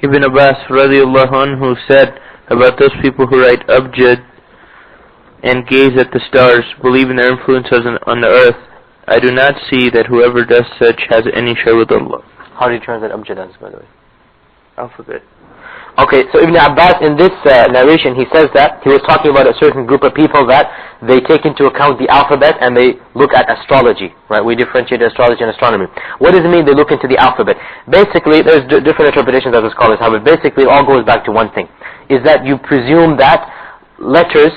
Ibn Abbas radiallahu anhu said about those people who write abjad and gaze at the stars, believe in their influences on the earth, I do not see that whoever does such has any share with Allah. How do you translate abjad as, by the way? Alphabet. Okay, so Ibn Abbas in this narration, he says that he was talking about a certain group of people that they take into account the alphabet and they look at astrology, right? We differentiate astrology and astronomy. What does it mean they look into the alphabet? Basically, there's different interpretations of the scholars have, but basically it all goes back to one thing, is that you presume that letters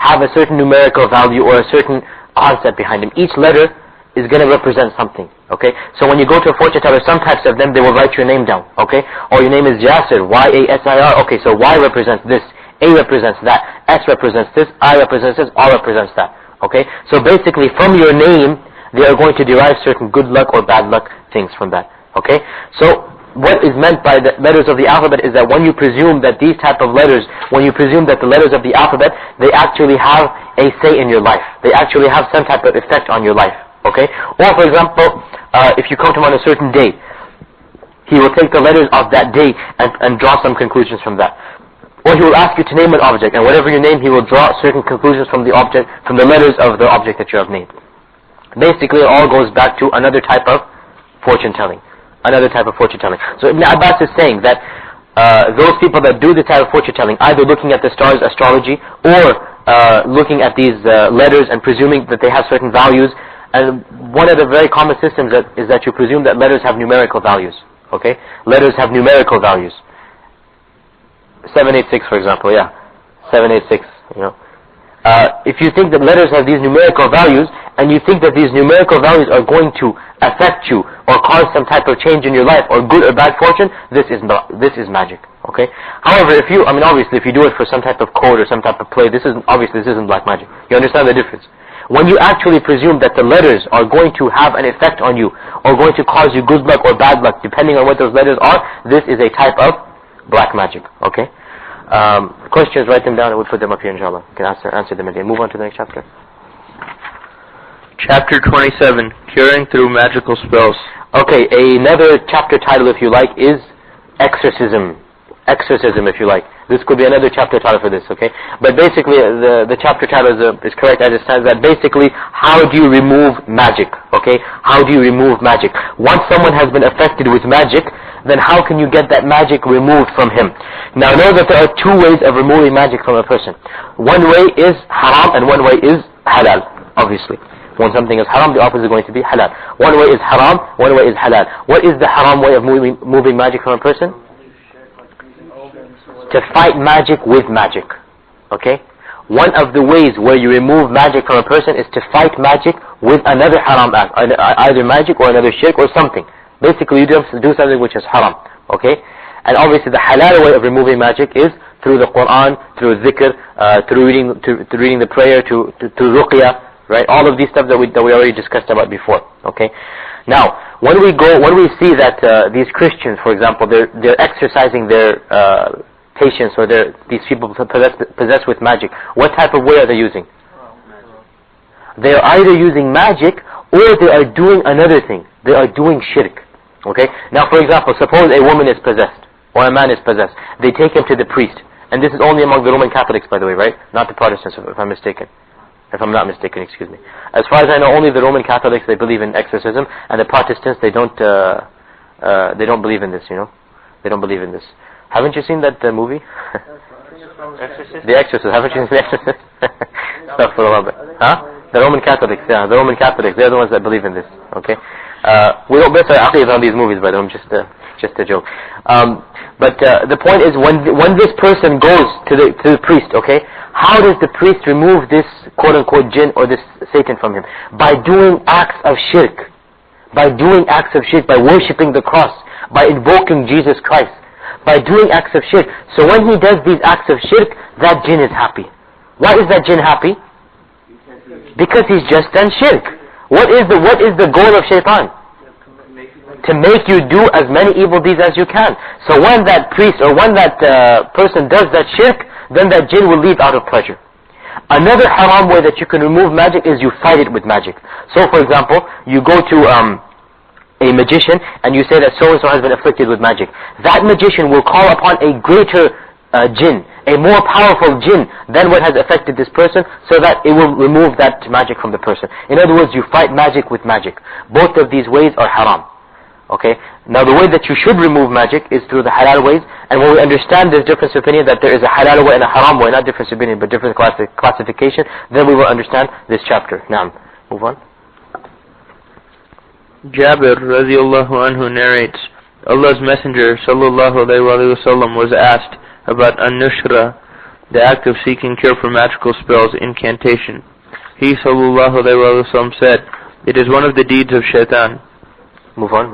have a certain numerical value or a certain concept behind them. Each letter is going to represent something, okay? So when you go to a fortune teller, some types of them, they will write your name down, okay? Or your name is Yasir, Y-A-S-I-R, okay, so Y represents this, A represents that, S represents this, I represents this, R represents that, okay? So basically, from your name, they are going to derive certain good luck or bad luck things from that, okay? So what is meant by the letters of the alphabet is that when you presume that these type of letters, when you presume that the letters of the alphabet, they actually have a say in your life. They actually have some type of effect on your life. Okay? Or for example, if you come to him on a certain day, he will take the letters of that day and draw some conclusions from that. Or he will ask you to name an object, and whatever you name, he will draw certain conclusions from the object, from the letters of the object that you have named. Basically, it all goes back to another type of fortune telling. Another type of fortune telling. So Ibn Abbas is saying that those people that do this type of fortune telling, either looking at the stars, astrology, or looking at these letters and presuming that they have certain values. And one of the very common systems is that you presume that letters have numerical values. Okay? Letters have numerical values. 786, for example, yeah. 786, you know. If you think that letters have these numerical values, and you think that these numerical values are going to affect you, or cause some type of change in your life, or good or bad fortune, this is magic. Okay? However, obviously, if you do it for some type of code or some type of play, this isn't black magic. You understand the difference? When you actually presume that the letters are going to have an effect on you, or going to cause you good luck or bad luck, depending on what those letters are, this is a type of black magic. Okay? Questions, write them down and we'll put them up here, inshallah. You can answer them again. Move on to the next chapter. Chapter 27, Curing Through Magical Spells. Okay, another chapter title, if you like, is Exorcism. Exorcism, if you like. This could be another chapter title for this, okay? But basically, the chapter title is correct as it stands, that basically, how do you remove magic, okay? How do you remove magic? Once someone has been affected with magic, then how can you get that magic removed from him? Now, know that there are two ways of removing magic from a person. One way is haram, and one way is halal, obviously. When something is haram, the opposite is going to be halal. One way is haram, one way is halal. What is the haram way of moving magic from a person? To fight magic with magic. Okay? One of the ways where you remove magic from a person is to fight magic with another haram act, either magic or another shirk or something. Basically, you do something which is haram. Okay? And obviously the halal way of removing magic is through the Quran, through dhikr, through reading the prayer, through ruqyah, right? All of these stuff that we already discussed about before. Okay? Now, when we see that these Christians, for example, they're exercising their patience, or these people possessed with magic, what type of way are they using? They are either using magic, or they are doing another thing. They are doing shirk. Okay? Now, for example, suppose a woman is possessed, or a man is possessed. They take him to the priest. And this is only among the Roman Catholics, by the way, right? Not the Protestants, if I'm mistaken. If I'm not mistaken, excuse me. As far as I know, only the Roman Catholics, they believe in exorcism, and the Protestants, they don't believe in this, you know. They don't believe in this. Haven't you seen that movie? Exorcist? The Exorcist. Haven't you seen The Exorcist? Stuff for a little bit. Huh? The Roman Catholics, yeah. The Roman Catholics, they're the ones that believe in this. Okay? We don't base our aqeedah on these movies, by the way. Just a joke. But the point is, when this person goes to the priest, okay, how does the priest remove this quote-unquote jinn or this Satan from him? By doing acts of shirk. By doing acts of shirk, by worshipping the cross, by invoking Jesus Christ, by doing acts of shirk. So when he does these acts of shirk, that jinn is happy. Why is that jinn happy? Because he's just done shirk. What is the goal of shaitan? To make you do as many evil deeds as you can. So when that priest or when that person does that shirk, then that jinn will leave out of pleasure. Another haram way that you can remove magic is you fight it with magic. So for example, you go to a a magician and you say that so-and-so has been afflicted with magic, that magician will call upon a greater jinn, a more powerful jinn than what has affected this person, so that it will remove that magic from the person. In other words, you fight magic with magic. Both of these ways are haram. Okay? Now the way that you should remove magic is through the halal ways, and when we understand this difference of opinion, that there is a halal way and a haram way, not difference of opinion but different classification, then we will understand this chapter. Now, move on. Jabir radiallahu anhu narrates, Allah's Messenger sallallahu alayhi wa sallam was asked about an-nushra, the act of seeking cure for magical spells, incantation. He sallallahu alayhi wa sallam said, it is one of the deeds of shaitan. Move on.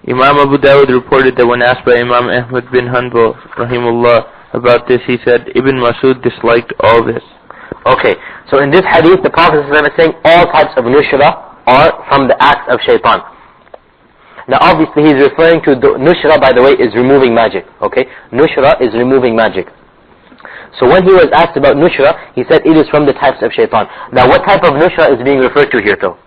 Imam Abu Dawud reported that when asked by Imam Ahmad bin Hanbal rahimullah about this, he said, Ibn Masud disliked all this. Okay, so in this hadith, the Prophet ﷺ is saying all types of nushra are from the acts of shaitan. Now obviously he's referring to the nushra, by the way, is removing magic. Okay, nushra is removing magic. So when he was asked about nushra, he said it is from the types of shaitan. Now what type of nushra is being referred to here though?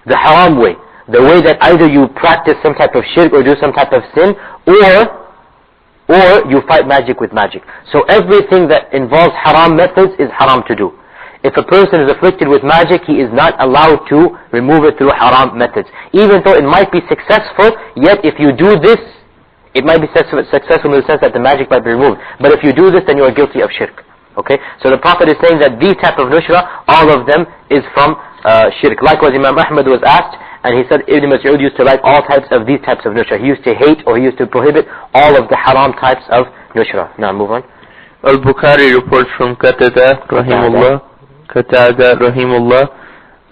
The haram way. The way that either you practice some type of shirk or do some type of sin, or you fight magic with magic. So everything that involves haram methods is haram to do. If a person is afflicted with magic, he is not allowed to remove it through haram methods. Even though it might be successful, yet if you do this, it might be successful in the sense that the magic might be removed. But if you do this, then you are guilty of shirk. Okay? So the Prophet is saying that these type of nushra, all of them is from shirk. Likewise, Imam Ahmad was asked, and he said Ibn Mas'ud used to like all types of these types of nushra. He used to hate or he used to prohibit all of the haram types of nushra. Now move on. Al-Bukhari reports from Qatada rahimullah,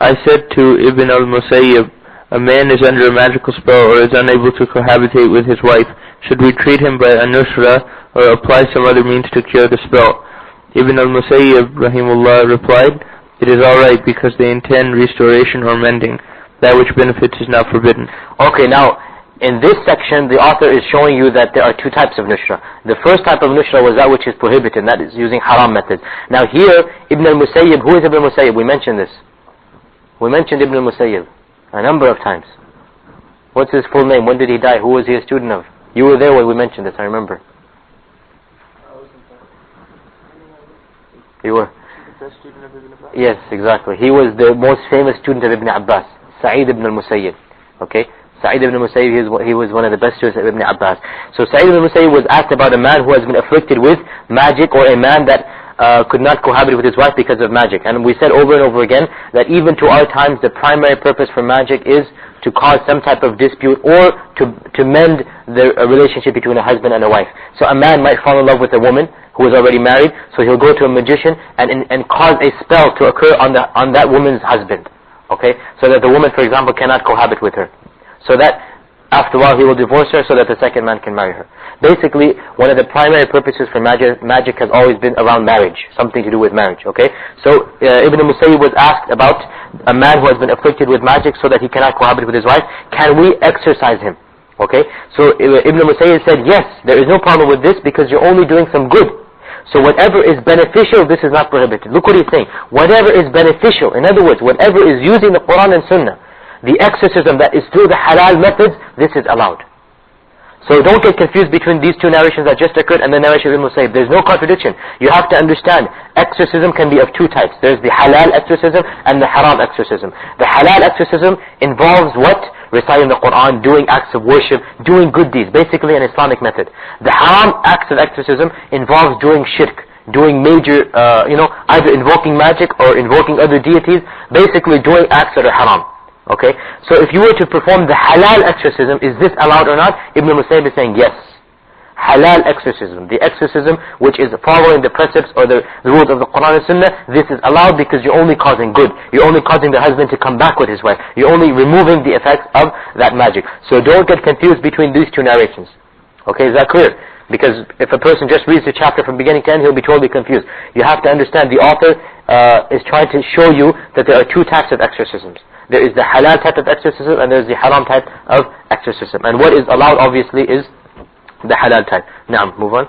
I said to Ibn al-Musayyib, a man is under a magical spell or is unable to cohabitate with his wife. Should we treat him by a nushra or apply some other means to cure the spell? Ibn al-Musayyib rahimullah replied, it is alright because they intend restoration or mending. That which benefits is not forbidden. Okay, now in this section the author is showing you that there are two types of nushra. The first type of nushra was that which is prohibited, and that is using haram methods. Now here, Ibn al-Musayyib, who is Ibn al-Musayyib? We mentioned this. We mentioned Ibn al-Musayyib a number of times. What's his full name? When did he die? Who was he a student of? You were there when we mentioned this, I remember. You were? Yes, exactly. He was the most famous student of Ibn Abbas, Sa'id ibn al-Musayyib. Okay? Sa'id ibn al-Musayyib, he was one of the best students of Ibn Abbas. So Sa'id ibn al-Musayyib was asked about a man who has been afflicted with magic, or a man that could not cohabit with his wife because of magic. And we said over and over again that even to our times the primary purpose for magic is to cause some type of dispute or to mend the relationship between a husband and a wife. So a man might fall in love with a woman who is already married, so he'll go to a magician and cause a spell to occur on that woman's husband. Okay, so that the woman, for example, cannot cohabit with her. So that after a while he will divorce her so that the second man can marry her. Basically, one of the primary purposes for magic has always been around marriage, something to do with marriage. Okay, so Ibn al-Musayyib was asked about a man who has been afflicted with magic so that he cannot cohabit with his wife. Can we exorcise him? Okay, so Ibn al-Musayyib said, yes, there is no problem with this because you're only doing some good. So whatever is beneficial, this is not prohibited. Look what he's saying. Whatever is beneficial, in other words, whatever is using the Quran and Sunnah, the exorcism that is through the halal methods, this is allowed. So don't get confused between these two narrations that just occurred and the narration of Ibn Musayyib. There's no contradiction. You have to understand, exorcism can be of two types. There's the halal exorcism and the haram exorcism. The halal exorcism involves what? Reciting the Quran, doing acts of worship, doing good deeds, basically an Islamic method. The haram acts of exorcism involves doing shirk, doing major, either invoking magic or invoking other deities, basically doing acts that are haram. Okay, so if you were to perform the halal exorcism, is this allowed or not? Ibn Musayyib is saying yes. Halal exorcism, the exorcism which is following the precepts or the rules of the Quran and Sunnah, this is allowed because you're only causing good. You're only causing the husband to come back with his wife. You're only removing the effects of that magic. So don't get confused between these two narrations. Okay, is that clear? Because if a person just reads the chapter from beginning to end, he'll be totally confused. You have to understand the author is trying to show you that there are two types of exorcisms. There is the halal type of exorcism and there is the haram type of exorcism. And what is allowed obviously is the halal type. Now, move on.